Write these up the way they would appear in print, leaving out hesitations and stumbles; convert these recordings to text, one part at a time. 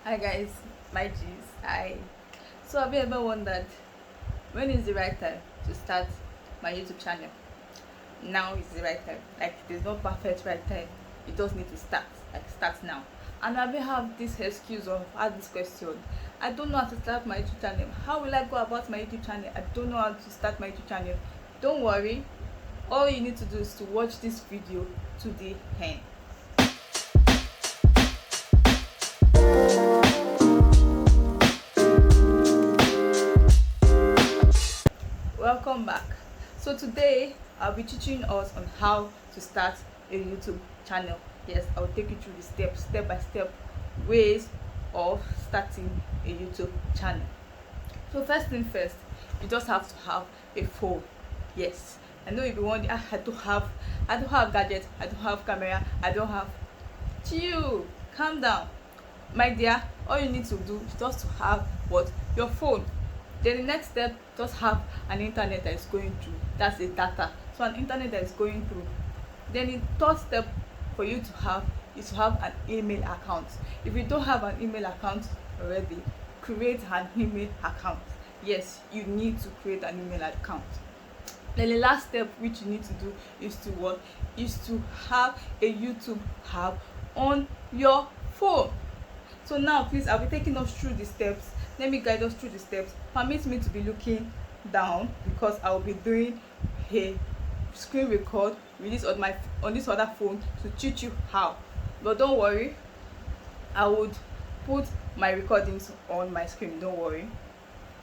Hi guys, my G's. Hi. So have you ever wondered when is the right time to start my YouTube channel? Now is the right time. Like there's no perfect right time. You just need to start. Like start now. And have you have this excuse of ask this question? I don't know how to start my YouTube channel. How will I go about my YouTube channel? I don't know how to start my YouTube channel. Don't worry. All you need to do is to watch this video to the end. Welcome back. So today I'll be teaching us on how to start a YouTube channel. Yes, I'll take you through the steps, step by step ways of starting a YouTube channel. So first thing first, you just have to have a phone. Yes, I know if you want, I don't have gadgets, I don't have camera, I don't have. Chill, calm down, my dear. All you need to do is just to have what your phone. Then the next step, just have an internet that is going through. That's the data. So an internet that is going through. Then the third step for you to have is to have an email account. If you don't have an email account already, create an email account. Yes, you need to create an email account. Then the last step which you need to do is to what? Is to have a YouTube app on your phone. So now please, I'll be taking us through the steps. Let me guide us through the steps. Permit me to be looking down because I will be doing a screen record with this on this other phone to teach you how. But don't worry, I would put my recordings on my screen. Don't worry.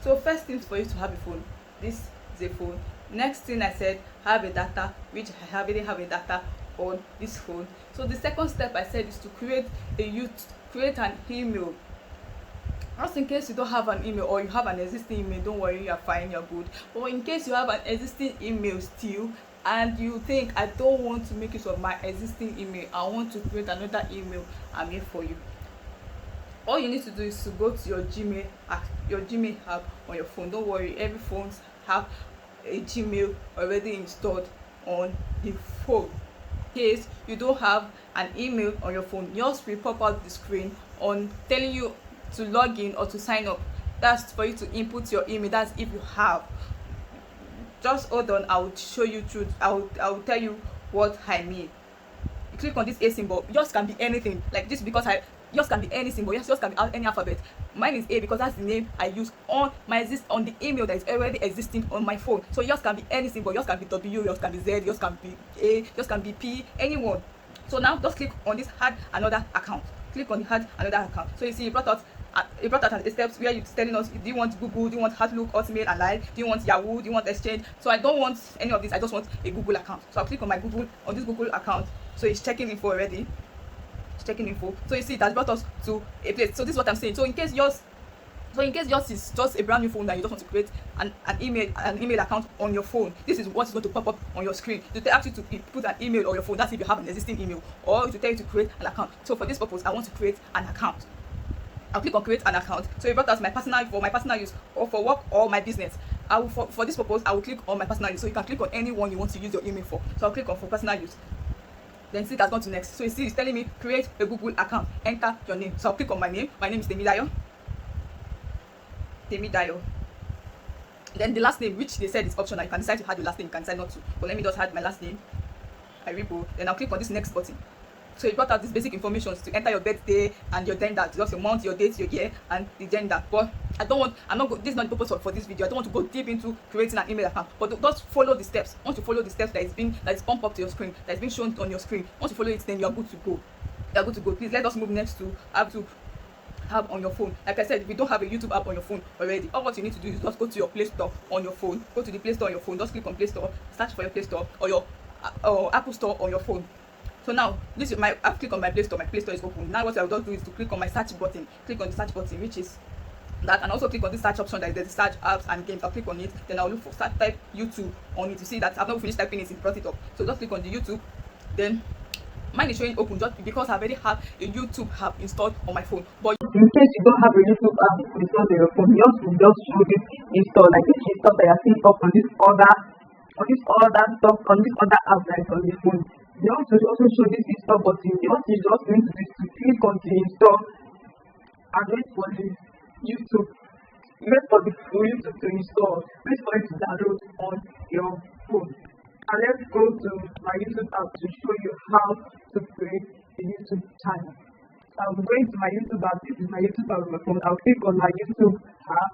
So first things for you to have a phone. This is a phone. Next thing I said, have a data, which I already have a data on this phone. So the second step I said is to create an email. Just in case you don't have an email or you have an existing email, don't worry, you're fine, you're good. But in case you have an existing email still and you think, I don't want to make use of my existing email, I want to create another email, I'm here for you. All you need to do is to go to your Gmail app on your phone. Don't worry, every phone have a Gmail already installed on the phone. In case you don't have an email on your phone, yours will pop out the screen on telling you to log in or to sign up. That's for you to input your email. That's if you have. Just hold on, I will show you through. I will tell you what I mean. You click on this A symbol. Yours can be anything like this because yours can be any symbol. Yes, yours can be any alphabet. Mine is A because that's the name I use on the email that is already existing on my phone. So yours can be any symbol. Yours can be W, yours can be Z, yours can be A, yours can be P, anyone. So now just click on this add another account. Click on the add another account. So you see, it brought out the steps where it's telling us, do you want Google, do you want Outlook, Hotmail and Live, do you want Yahoo, do you want Exchange? So I don't want any of this. I just want a Google account. So I'll click on this Google account. So it's checking info already. It's checking info. So you see, it has brought us to a place. So this is what I'm saying. So in case yours is just a brand new phone that you just want to create an email account on your phone, this is what is going to pop up on your screen. To ask you to put an email on your phone, that's if you have an existing email, or to tell you to create an account. So for this purpose, I want to create an account. I'll click on create an account. So it brought us my personal use or for work or my business. For this purpose, I will click on my personal use. So you can click on any one you want to use your email for. So I'll click on for personal use. Then see, it has gone to next. So you see, it's telling me create a Google account. Enter your name. So I'll click on my name. My name is Temidayo. Then the last name, which they said is optional. You can decide to add the last name, you can decide not to. But let me just add my last name. Then I'll click on this next button. So it brought out this basic information to enter your birthday and your gender, just your month, your date, your year, and the gender. But this is not the purpose for this video. I don't want to go deep into creating an email account. But just follow the steps. Once you follow the steps that is pumped up to your screen, that is being shown on your screen. Once you follow it, then you are good to go. You are good to go. Please let us move next to have to have on your phone. Like I said, if you don't have a YouTube app on your phone already, all what you need to do is just go to your Play Store on your phone. Go to the Play Store on your phone. Just click on Play Store, search for your Play Store or your Apple Store on your phone. So now I've clicked on my Play Store. My Play Store is open. Now what I'll just do is to click on my search button. Click on the search button, which is that, and also click on this search option that is the search apps and games. I'll click on it. Then I'll look for type YouTube on it. You see that I've not finished typing it brought it up. So just click on the YouTube. Then mine is showing open just because I already have a YouTube app installed on my phone. But in case you don't have a YouTube app installed on your phone, yours will just show this install, like this is stuff that you're seeing up on this other app that is on the phone. They also show this install button. What you just going to do is to click on the install and wait for the YouTube, wait for the YouTube to install, wait for it to download on your phone. And let's go to my YouTube app to show you how to create a YouTube channel. So I'm going to my YouTube app. This is my YouTube app on my phone. I'll click on my YouTube app.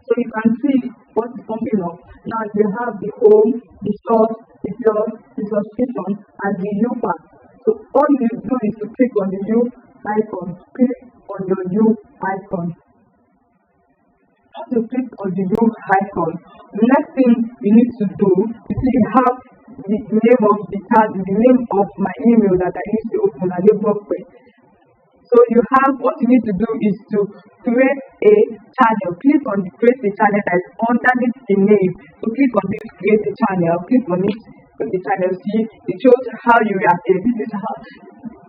So you can see what is coming up. Now you have the home, the short, the plus, the subscription, and the U part. So all you do is to click on the U icon. Click on your U icon. Once you click on the U icon, the next thing you need to do is you have the name of the card, the name of my email that I used to open and WordPress. So you have, what you need to do is to create a channel. Click on the create a channel that is underneath the name. So click on this create a channel. Click on it, create a channel. See, it shows how you appear. This is how,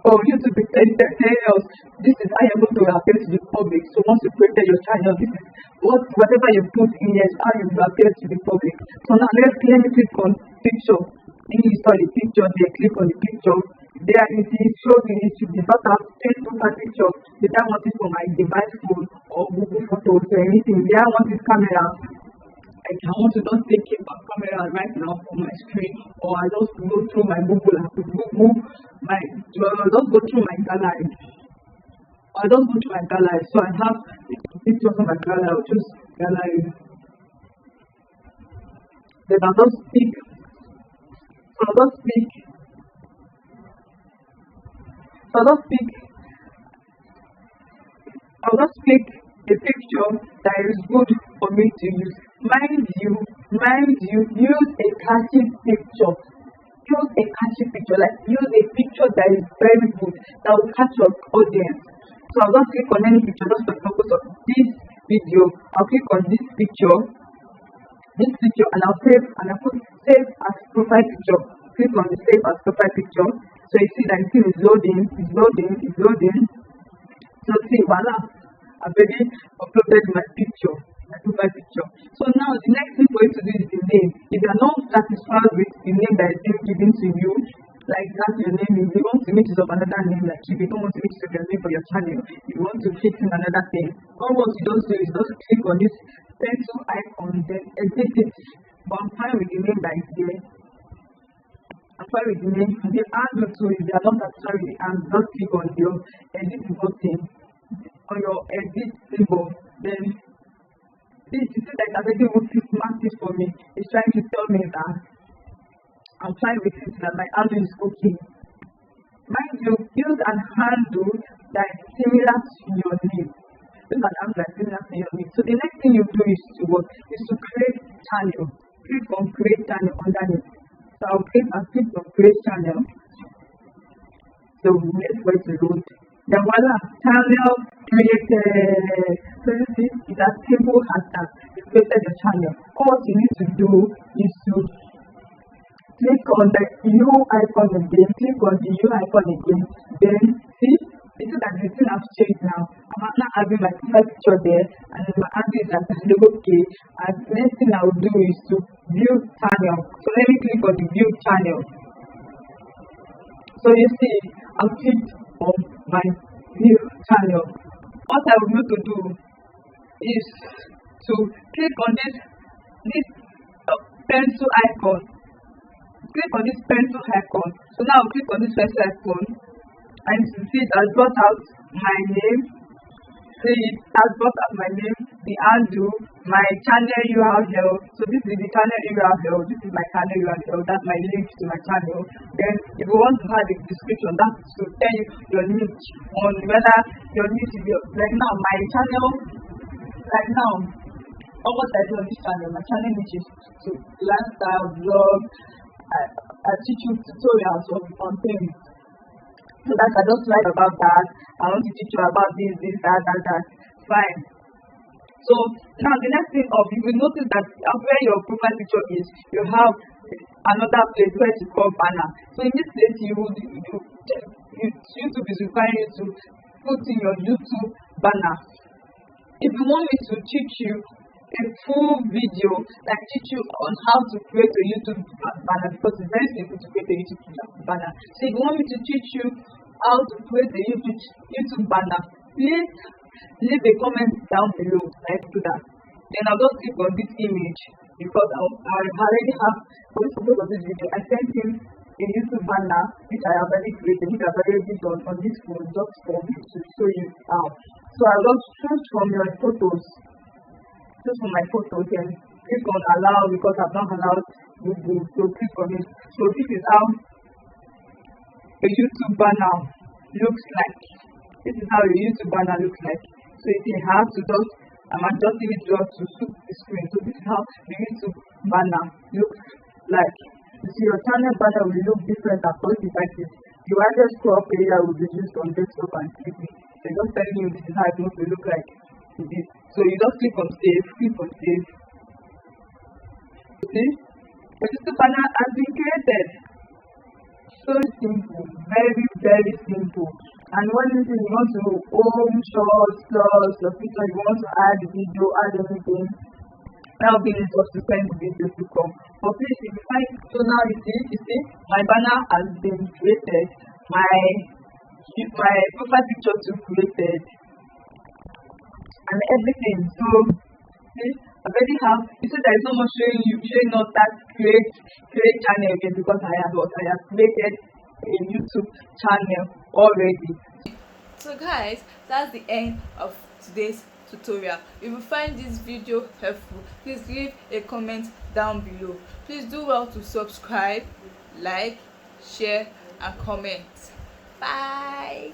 YouTube is telling us this is how you're going to appear to the public. So once you created your channel, this is whatever you put in here is how you will appear to the public. So now let me click on picture. Then you install the picture there. Click on the picture. There it is shows you it should be not have Facebook picture. Did I want it for my device phone or Google Photos or anything? Did I want this camera? Like I want to just take a camera right now on my screen, or I just go through my Google and just go through my gallery. Or I just go to my gallery. So I have pictures on my gallery. I'll choose gallery. Then I'll just pick. So I'll just pick a picture that is good for me to use. Mind you, use a catchy picture. Use a catchy picture, like use a picture that is very good, that will catch your audience. So I'll just click on any picture, just for the purpose of this video. I'll click on this picture, and I'll save, and I'll put save as profile picture. Click on the save as profile picture. So you see that the thing is loading. So see, voila, I've already uploaded my picture, my profile picture. So now the next thing for you to do is the name. If you are not satisfied with the name that is being given to you, like that's your name, if you want to mix up another name, like if you don't want to mix up your name for your channel, you want to fix in another thing, all what you don't do is just click on this pencil icon, then edit it. But I'm fine with the name that is there. I'm fine with the name. The handle too, if you are not satisfied with the handle, just click on your edit button, on your edit symbol. Then this is that it's already marked it for me. It's trying to tell me that I'm fine with it, that my handle is okay. Mind you, use an handle that is similar to your name. Use an handle that is similar to your name. So the next thing you do is to create channel. Click on create channel underneath. So I'll click on create channel. So wait for it to load. Then voila, channel created. So you see, it's as simple as that. You created your channel. All you need to do is to click on the U icon again. Click on the U icon again. Then see, you see that the thing has changed now. I'm not having my profile picture there, and my answer is that okay. And the next thing I will do is to view channel. So let me click on the view channel. So you see, I've clicked on my view channel. What I will need to do is to click on this pencil icon. Click on this pencil icon. So now I'll click on this pencil icon, and you see it has brought out my name. See, it has brought out my name, the handle, my channel URL. So this is the channel URL. This is my channel URL. That's my link to my channel. Then if you want to have the description, that's to tell you your niche, on whether your niche is like now my channel, like now what I do on this channel, my channel niche is to lifestyle vlog. I teach you tutorials on things. So that I just write about that. I want to teach you about this, that. Fine. So now the next thing you will notice that where your profile picture is, you have another place where it's called banner. So in this place, YouTube is requiring you to put in your YouTube banner. If you want me to teach you a full video that teach you on how to create a YouTube banner, because it's very simple to create a YouTube banner. So if you want me to teach you how to create a YouTube banner, please leave a comment down below. Let's do that. Then I'll just click on this image because I already have, for the purpose of this video, I sent him a YouTube banner which I have already created, which I've already done on this phone just for me to show you how. So I'll just choose from your photos. Choose from my photos and click on allow because I've not allowed Google. So click on it. So this is how a YouTube banner looks like. This is how a YouTube banner looks like. So if you have to just, I'm adjusting it just to suit the screen. So this is how the YouTube banner looks like. You see, your channel banner will look different across devices. The widest crop area will be used on desktop and TV. So just telling you this is how it's going to look like. This. So you just click on save, click on save. See, the YouTube banner has been created. So simple, very, very simple. And one thing you want to home, short, plus, your picture, you want to add video, add anything. Now being able to send the video to come. But please, if you find, so now you see, my banner has been created, my profile picture too created, and everything. So see, I already have. You see, there is no more showing us that create channel again because I have created a YouTube channel already. So guys, that's the end of today's tutorial. If you find this video helpful, please leave a comment down below. Please do well to subscribe, like, share and comment. Bye.